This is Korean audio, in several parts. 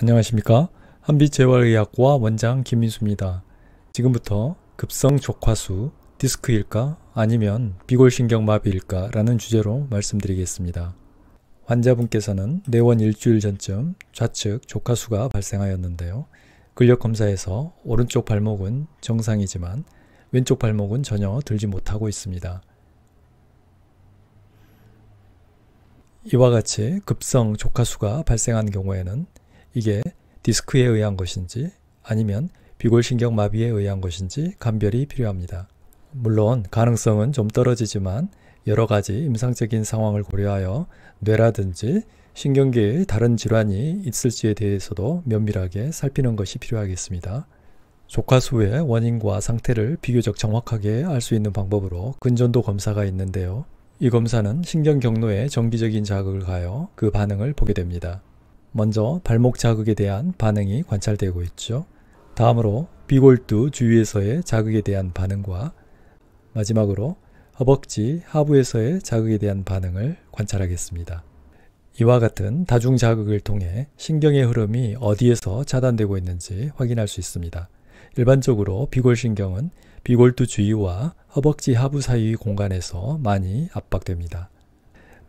안녕하십니까? 한빛재활의학과 원장 김민수입니다. 지금부터 급성 족화수, 디스크일까 아니면 비골신경마비일까 라는 주제로 말씀드리겠습니다. 환자분께서는 내원 일주일 전쯤 좌측 족화수가 발생하였는데요. 근력검사에서 오른쪽 발목은 정상이지만 왼쪽 발목은 전혀 들지 못하고 있습니다. 이와 같이 급성 족화수가 발생한 경우에는 이게 디스크에 의한 것인지 아니면 비골신경마비에 의한 것인지 감별이 필요합니다. 물론 가능성은 좀 떨어지지만 여러가지 임상적인 상황을 고려하여 뇌라든지 신경계의 다른 질환이 있을지에 대해서도 면밀하게 살피는 것이 필요하겠습니다. 족화수의 원인과 상태를 비교적 정확하게 알 수 있는 방법으로 근전도 검사가 있는데요. 이 검사는 신경 경로에 정기적인 자극을 가하여 그 반응을 보게 됩니다. 먼저 발목 자극에 대한 반응이 관찰되고 있죠. 다음으로 비골두 주위에서의 자극에 대한 반응과 마지막으로 허벅지 하부에서의 자극에 대한 반응을 관찰하겠습니다. 이와 같은 다중 자극을 통해 신경의 흐름이 어디에서 차단되고 있는지 확인할 수 있습니다. 일반적으로 비골신경은 비골두 주위와 허벅지 하부 사이 공간에서 많이 압박됩니다.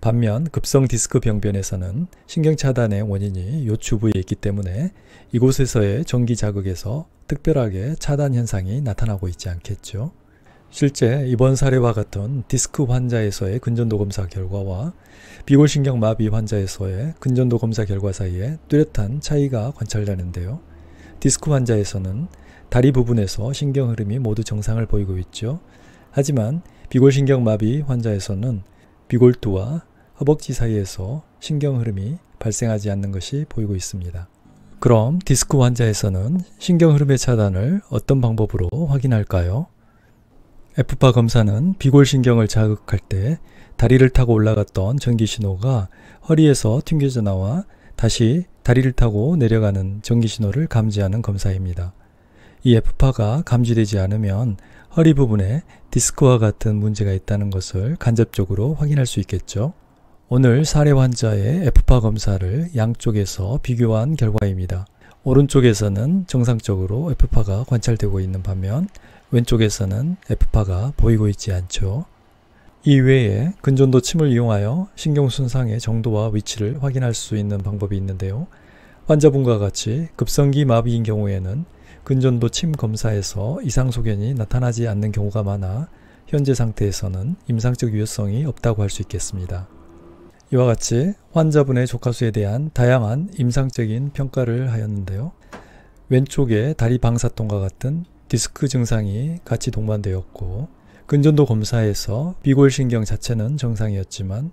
반면 급성 디스크 병변에서는 신경 차단의 원인이 요추 부위에 있기 때문에 이곳에서의 전기 자극에서 특별하게 차단 현상이 나타나고 있지 않겠죠. 실제 이번 사례와 같은 디스크 환자에서의 근전도 검사 결과와 비골신경 마비 환자에서의 근전도 검사 결과 사이에 뚜렷한 차이가 관찰되는데요. 디스크 환자에서는 다리 부분에서 신경 흐름이 모두 정상을 보이고 있죠. 하지만 비골신경 마비 환자에서는 비골두와 허벅지 사이에서 신경 흐름이 발생하지 않는 것이 보이고 있습니다. 그럼 디스크 환자에서는 신경 흐름의 차단을 어떤 방법으로 확인할까요? 에프파 검사는 비골신경을 자극할 때 다리를 타고 올라갔던 전기신호가 허리에서 튕겨져 나와 다시 다리를 타고 내려가는 전기신호를 감지하는 검사입니다. 이 에프파가 감지되지 않으면 허리 부분에 디스크와 같은 문제가 있다는 것을 간접적으로 확인할 수 있겠죠. 오늘 사례 환자의 에프파 검사를 양쪽에서 비교한 결과입니다. 오른쪽에서는 정상적으로 에프파가 관찰되고 있는 반면 왼쪽에서는 에프파가 보이고 있지 않죠. 이 외에 근전도 침을 이용하여 신경 손상의 정도와 위치를 확인할 수 있는 방법이 있는데요. 환자분과 같이 급성기 마비인 경우에는 근전도 침 검사에서 이상 소견이 나타나지 않는 경우가 많아 현재 상태에서는 임상적 유효성이 없다고 할 수 있겠습니다. 이와 같이 환자분의 족화수에 대한 다양한 임상적인 평가를 하였는데요. 왼쪽에 다리 방사통과 같은 디스크 증상이 같이 동반되었고 근전도 검사에서 비골신경 자체는 정상이었지만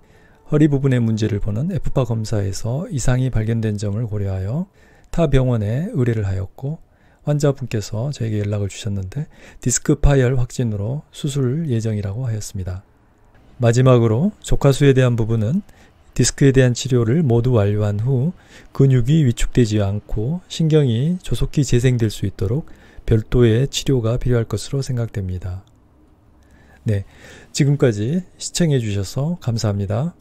허리 부분의 문제를 보는 에프파 검사에서 이상이 발견된 점을 고려하여 타 병원에 의뢰를 하였고 환자분께서 저에게 연락을 주셨는데 디스크 파열 확진으로 수술 예정이라고 하였습니다. 마지막으로 족화수에 대한 부분은 디스크에 대한 치료를 모두 완료한 후 근육이 위축되지 않고 신경이 조속히 재생될 수 있도록 별도의 치료가 필요할 것으로 생각됩니다. 네, 지금까지 시청해 주셔서 감사합니다.